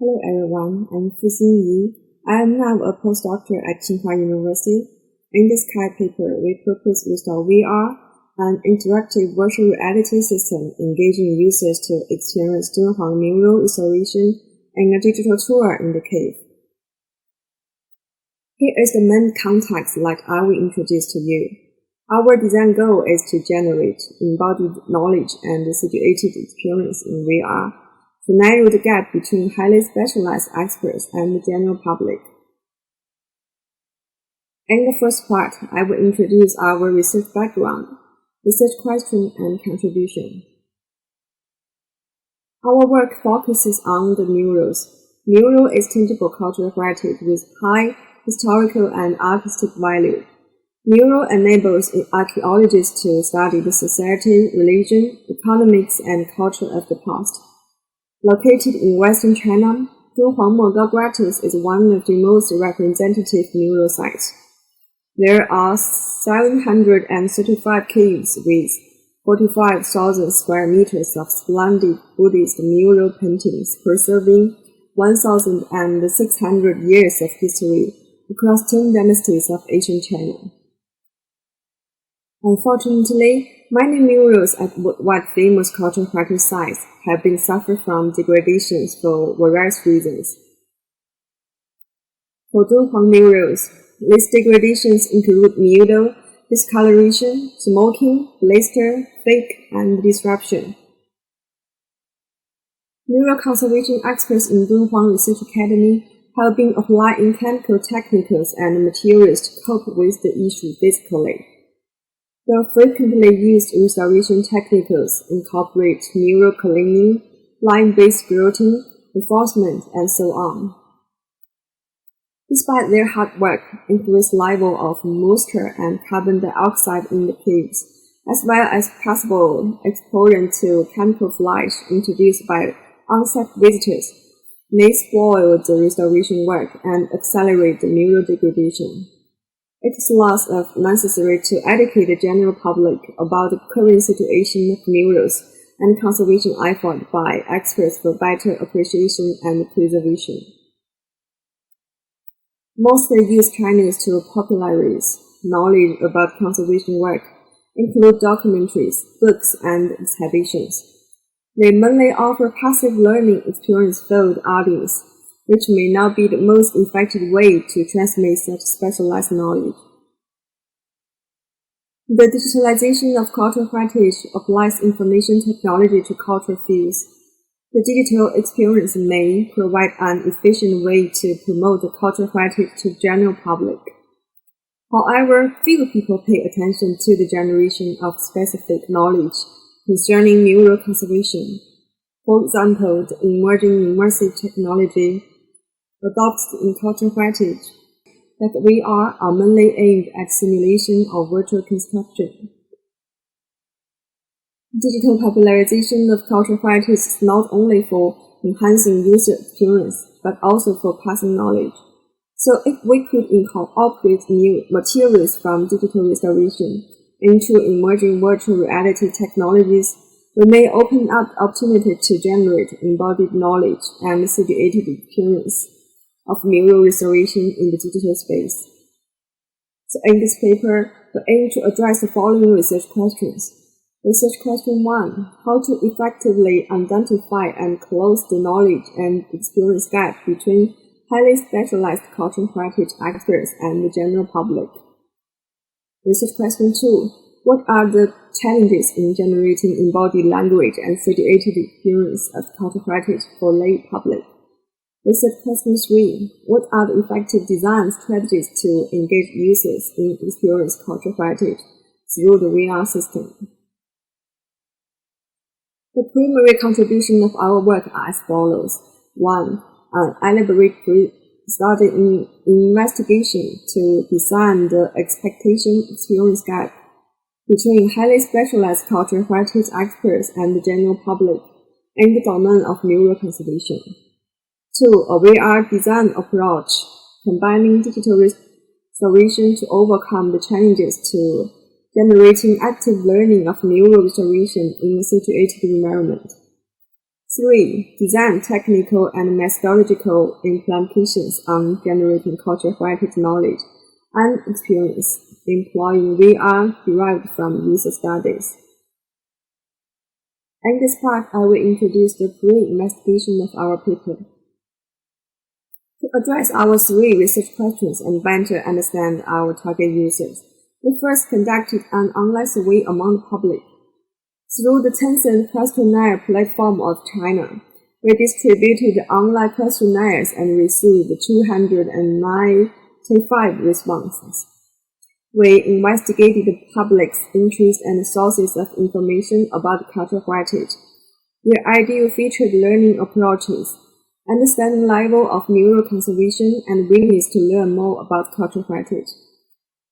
Hello everyone, I'm Xinyi. I am now a postdoctor at Dunhuang University. In this KAI paper, we propose RestoreVR, an interactive virtual reality system engaging users to experience Dunhuang Mural restoration and a digital tour in the cave. Here is the main context like I will introduce to you. Our design goal is to generate embodied knowledge and situated experience in VR, to narrow the gap between highly specialized experts and the general public. In the first part, I will introduce our research background, research question, and contribution. Our work focuses on the murals. Mural is tangible cultural heritage with high historical and artistic value. Mural enables archaeologists to study the society, religion, economics, and culture of the past. Located in western China, Dunhuang Mogao Grottoes is one of the most representative mural sites. There are 735 caves with 45,000 square meters of splendid Buddhist mural paintings preserving 1,600 years of history across 10 dynasties of ancient China. Unfortunately, many murals at worldwide famous cultural heritage sites have been suffered from degradations for various reasons. For Dunhuang murals, these degradations include mildew, discoloration, smoking, blister, fake, and disruption. Mural conservation experts in Dunhuang Research Academy have been applying chemical techniques and materials to cope with the issue physically. The frequently used restoration techniques incorporate mural cleaning, line-based growing, reinforcement, and so on. Despite their hard work, increased level of moisture and carbon dioxide in the caves, as well as possible exposure to chemical flash introduced by on-site visitors, may spoil the restoration work and accelerate the mural degradation. It is thus necessary to educate the general public about the current situation of murals and conservation efforts by experts for better appreciation and preservation. Most use Chinese to popularize knowledge about conservation work include documentaries, books, and exhibitions. They mainly offer passive learning experience for the audience, which may not be the most effective way to transmit such specialized knowledge. The digitalization of cultural heritage applies information technology to cultural fields. The digital experience may provide an efficient way to promote the cultural heritage to the general public. However, few people pay attention to the generation of specific knowledge concerning mural conservation. For example, the emerging immersive technology adopted in cultural heritage, like VR, are mainly aimed at simulation or virtual construction. Digital popularization of cultural heritage is not only for enhancing user experience, but also for passing knowledge. So if we could incorporate new materials from digital restoration into emerging virtual reality technologies, we may open up the opportunity to generate embodied knowledge and situated experience of mural restoration in the digital space. So in this paper, we aim to address the following research questions. Research question 1. How to effectively identify and close the knowledge and experience gap between highly specialized cultural heritage experts and the general public. Research question 2. What are the challenges in generating embodied language and situated experience of cultural heritage for lay public? Research question 3. What are the effective design strategies to engage users in experience cultural heritage through the VR system? The primary contribution of our work are as follows. 1. An elaborate study in investigation to design the expectation experience gap between highly specialized cultural heritage experts and the general public in the domain of mural conservation. 2. A VR design approach, combining digital restoration to overcome the challenges to generating active learning of mural restoration in a situated environment. 3. Design technical and methodological implications on generating cultural heritage knowledge and experience, employing VR derived from user studies. In this part, I will introduce the pre-investigation of our paper. To address our 3 research questions and better understand our target users, we first conducted an online survey among the public. Through the Tencent questionnaire platform of China, we distributed online questionnaires and received 295 responses. We investigated the public's interest and sources of information about cultural heritage, their ideal featured learning approaches, understanding level of mural conservation, and willingness to learn more about cultural heritage.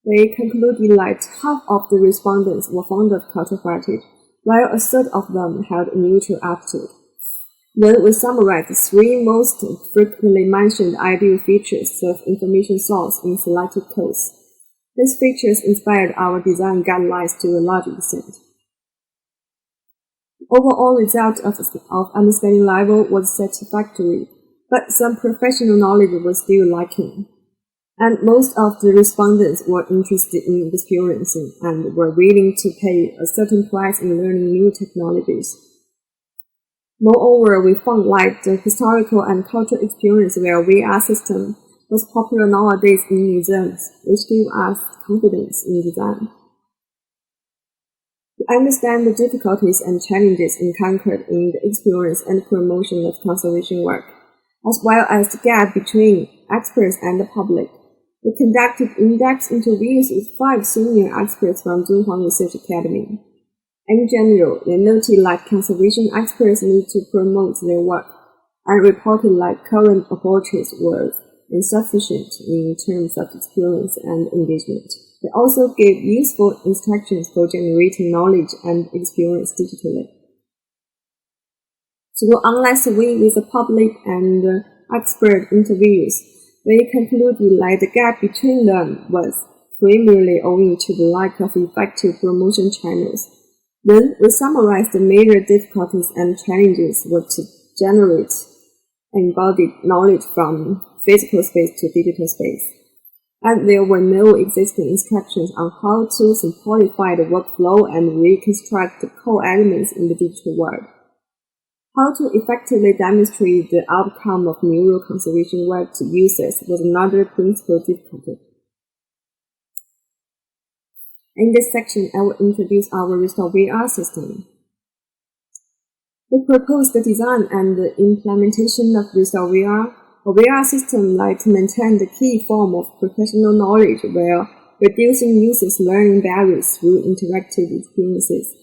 We concluded that half of the respondents were fond of cultural heritage, while a third of them had a neutral attitude. Then we summarized the 3 most frequently mentioned ideal features of information source in selected codes. These features inspired our design guidelines to a large extent. The overall result of understanding level was satisfactory, but some professional knowledge was still lacking. And most of the respondents were interested in experiencing and were willing to pay a certain price in learning new technologies. Moreover, we found that the historical and cultural experience via VR system was popular nowadays in museums, which gave us confidence in design. To understand the difficulties and challenges encountered in the experience and promotion of conservation work, as well as the gap between experts and the public, we conducted in-depth interviews with 5 senior experts from Dunhuang Research Academy. In general, they noted that conservation experts need to promote their work, and reported that current approaches were insufficient in terms of experience and engagement. They also gave useful instructions for generating knowledge and experience digitally. Through online survey with the public and expert interviews, we concluded that the gap between them was primarily owing to the lack of effective promotion channels. Then we summarized the major difficulties and challenges were to generate embodied knowledge from physical space to digital space. And there were no existing instructions on how to simplify the workflow and reconstruct the core elements in the digital world. How to effectively demonstrate the outcome of mural conservation work to users was another principal difficulty. In this section, I will introduce our RestoreVR system. We proposed the design and the implementation of RestoreVR, a VR system that maintains the key form of professional knowledge while reducing users' learning barriers through interactive experiences.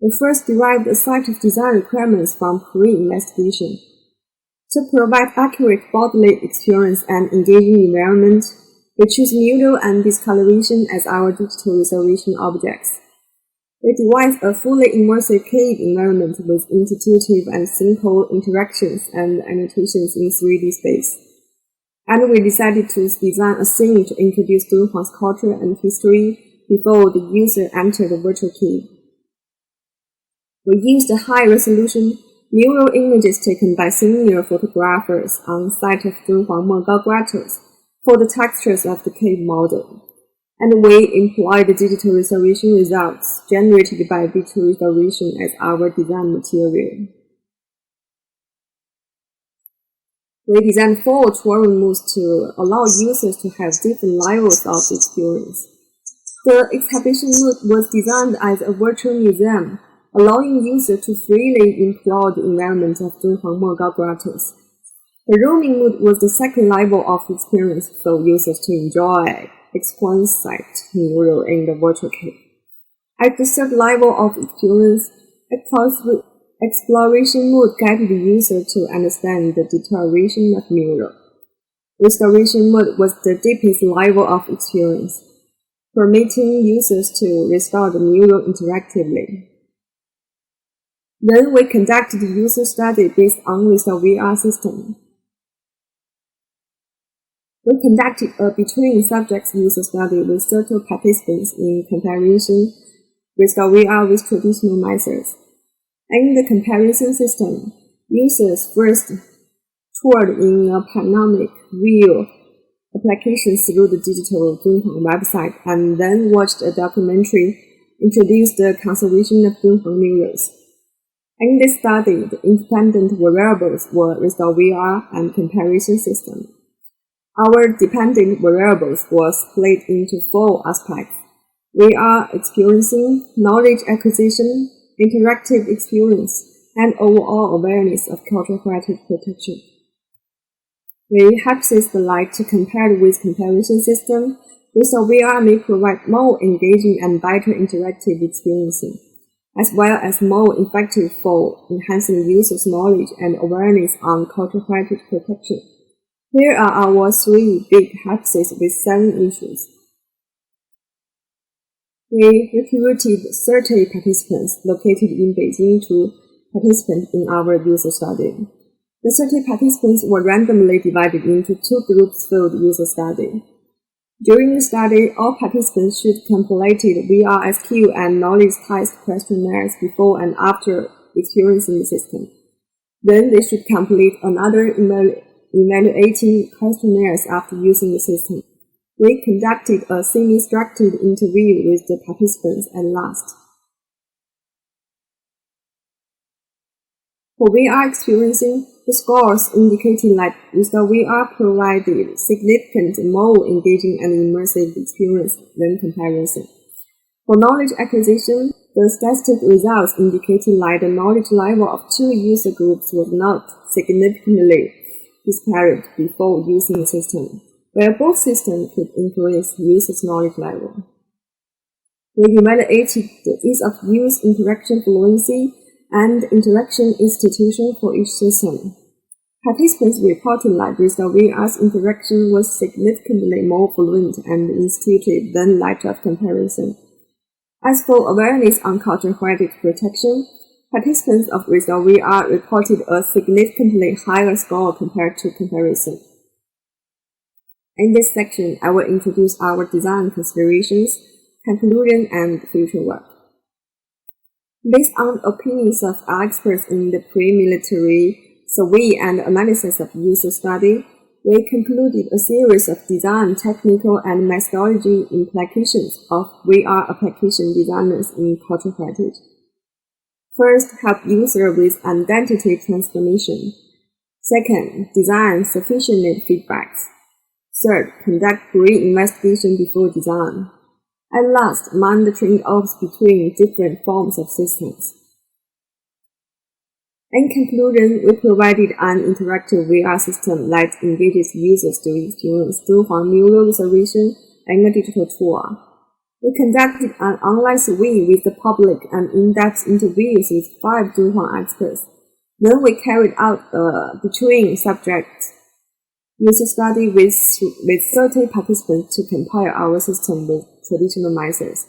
We first derived a set of design requirements from pre-investigation. To provide accurate bodily experience and engaging environment, we choose mural and discoloration as our digital restoration objects. We devised a fully immersive cave environment with intuitive and simple interactions and annotations in 3D space. And we decided to design a scene to introduce Dunhuang's culture and history before the user entered the virtual cave. We used high-resolution mural images taken by senior photographers on site of Dunhuang Mogao Grottoes for the textures of the cave model, and we employed the digital restoration results generated by digital restoration as our design material. We designed 4 touring modes to allow users to have different levels of experience. The exhibition mode was designed as a virtual museum, allowing users to freely explore the environment of Dunhuang Mogao Grottoes. The roaming mode was the second level of experience for users to enjoy exquisite mural in the virtual cave. At the third level of experience, exploration mode guided the user to understand the deterioration of mural. Restoration mode was the deepest level of experience, permitting users to restore the mural interactively. Then we conducted a user study based on RestoreVR system. We conducted a between subjects user study with 30 participants in comparison RestoreVR with traditional methods. In the comparison system, users first toured in a panoramic view applications through the digital Dunhuang website and then watched a documentary introduced the conservation of Dunhuang murals. In this study, the independent variables were RestoreVR and comparison system. Our dependent variables were split into 4 aspects. We are experiencing knowledge acquisition, interactive experience, and overall awareness of cultural heritage protection. We hypothesize the light to compare with comparison system. RestoreVR may provide more engaging and better interactive experiences, as well as more effective for enhancing users' knowledge and awareness on cultural heritage protection. Here are our 3 big hypotheses with 7 issues. We recruited 30 participants located in Beijing to participate in our user study. The 30 participants were randomly divided into 2 groups for the user study. During the study, all participants should complete VRSQ and knowledge test questionnaires before and after experiencing the system. Then they should complete another evaluating questionnaires after using the system. We conducted a semi-structured interview with the participants at last. For VR experiencing, the scores indicating that RestoreVR provided significantly more engaging and immersive experience than comparison. For knowledge acquisition, the statistic results indicating that the knowledge level of 2 user groups was not significantly disparate before using the system, where both systems could increase users' knowledge level. We evaluated the ease of use, interaction fluency, and interaction institution for each system. Participants reported that RestoreVR's interaction was significantly more fluent and instituted than that of comparison. As for awareness on cultural heritage protection, participants of RestoreVR reported a significantly higher score compared to comparison. In this section, I will introduce our design considerations, conclusion, and future work. Based on opinions of experts in the pre-military survey and analysis of user study, we concluded a series of design, technical, and methodology implications of VR application designers in cultural heritage. First, help user with identity transformation. Second, design sufficient feedbacks. Third, conduct pre-investigation before design. And last, mind the trade-offs between different forms of systems. In conclusion, we provided an interactive VR system that engages users to experience Dunhuang Mural reservation and a digital tour. We conducted an online survey with the public and in-depth interviews with 5 Dunhuang experts. Then we carried out a between-subject user study with 30 participants to compare our system with traditional methods.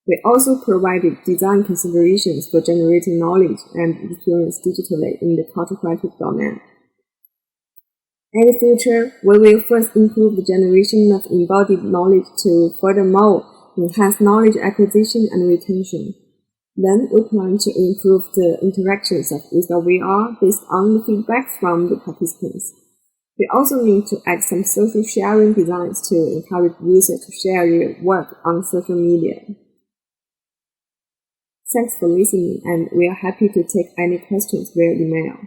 We also provided design considerations for generating knowledge and experience digitally in the cultural heritage domain. In the future, we will first improve the generation of embodied knowledge to furthermore enhance knowledge acquisition and retention. Then we plan to improve the interactions of RestoreVR based on the feedback from the participants. We also need to add some social sharing designs to encourage users to share their work on social media. Thanks for listening, and we are happy to take any questions via email.